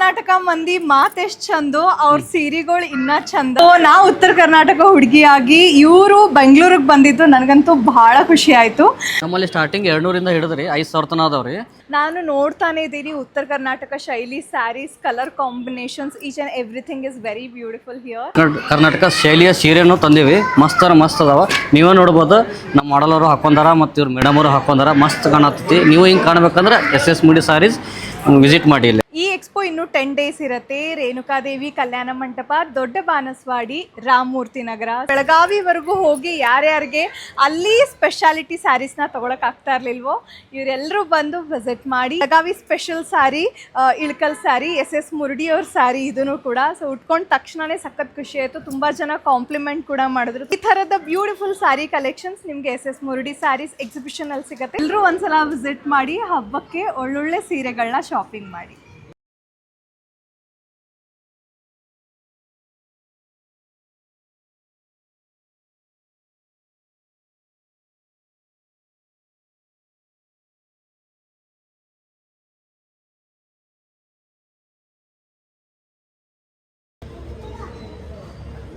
ಕರ್ನಾಟಕ ಮಂದಿ ಮಾತೆಷ್ಟ್ ಚಂದು ಅವ್ರ ಸೀರೆಗಳು ಇನ್ನ ಚಂದ. ನಾ ಉತ್ತರ ಕರ್ನಾಟಕ ಹುಡುಗಿಯಾಗಿ ಇವರು ಬೆಂಗಳೂರಿಗೆ ಬಂದಿದ್ದು ನನಗಂತೂ ಬಹಳ ಖುಷಿ ಆಯ್ತು. ನಮ್ಮಲ್ಲಿ ಸ್ಟಾರ್ಟಿಂಗ್ 200 ಹಿಡಿದ್ರಿ 5,000 ತನ ಅದಾವ್ರಿ. ನಾನು ನೋಡ್ತಾನೆ ಇದ್ದೀನಿ ಉತ್ತರ ಕರ್ನಾಟಕ ಶೈಲಿ sarees, colour combinations, each and everything is very beautiful here. Karnataka ಶೈಲಿಯ ಸೀರೆನೂ ತಂದೀವಿ, ಮಸ್ತ್ ಅದಾವ. ನೀವೇ ನೋಡ್ಬೋದು, ನಮ್ಮ ಮಾಡಲ್ ಅವರು ಹಾಕೊಂಡಾರ ಮತ್ತು ಇವ್ರು ಮೇಡಮ್ ಅವರು ಹಾಕೊಂಡಾರ, ಮಸ್ತ್ ಕಾಣತ್ತೈತಿ. ನೀವು ಹಿಂಗೆ ಕಾಣ್ಬೇಕಂದ್ರೆ SS ಮುಡಿ ಸಾರೀಸ್ ವಿಸಿಟ್ ಮಾಡಿ. ಇಲ್ಲಿ ಈ ಎಕ್ಸ್ಪೋ ಇನ್ನು 10 ಡೇಸ್ ಇರುತ್ತೆ. ರೇಣುಕಾದೇವಿ ಕಲ್ಯಾಣ ಮಂಟಪ, ದೊಡ್ಡ ಬಾನಸವಾಡಿ, ರಾಮಮೂರ್ತಿ ನಗರ, ಬೆಳಗಾವಿವರೆಗೂ ಹೋಗಿ ಯಾರ್ಯಾರಿಗೆ ಅಲ್ಲಿ ಸ್ಪೆಷಾಲಿಟಿ ಸ್ಯಾರೀಸ್ನ ತೊಗೊಳಕ್ ಆಗ್ತಾ ಇರ್ಲಿಲ್ವೋ ಇವರೆಲ್ಲರೂ ಬಂದು ವಿಸಿಟ್ ಮಾಡಿ. ಬೆಳಗಾವಿ ಸ್ಪೆಷಲ್ ಸ್ಯಾರಿ, ಇಳ್ಕಲ್ ಸ್ಯಾರಿ, SS ಮುರುಡಿ ಅವ್ರ ಸ್ಯಾರಿ ಇದನ್ನು ಕೂಡ. ಸೊ ಉಟ್ಕೊಂಡ ತಕ್ಷಣನೇ ಸಖತ್ ಖುಷಿ ಆಯಿತು. ತುಂಬ ಜನ ಕಾಂಪ್ಲಿಮೆಂಟ್ ಕೂಡ ಮಾಡಿದ್ರು. ಈ ಥರದ ಬ್ಯೂಟಿಫುಲ್ ಸ್ಯಾರಿ ಕಲೆಕ್ಷನ್ಸ್ ನಿಮಗೆ SS ಮುರುಡಿ ಸ್ಯಾರೀಸ್ ಎಕ್ಸಿಬಿಷನ್ ಅಲ್ಲಿ ಸಿಗುತ್ತೆ. ಎಲ್ಲರೂ ಒಂದ್ಸಲ ವಿಸಿಟ್ ಮಾಡಿ, ಹಬ್ಬಕ್ಕೆ ಒಳ್ಳೊಳ್ಳೆ ಸೀರೆಗಳನ್ನ ಶಾಪಿಂಗ್ ಮಾಡಿ.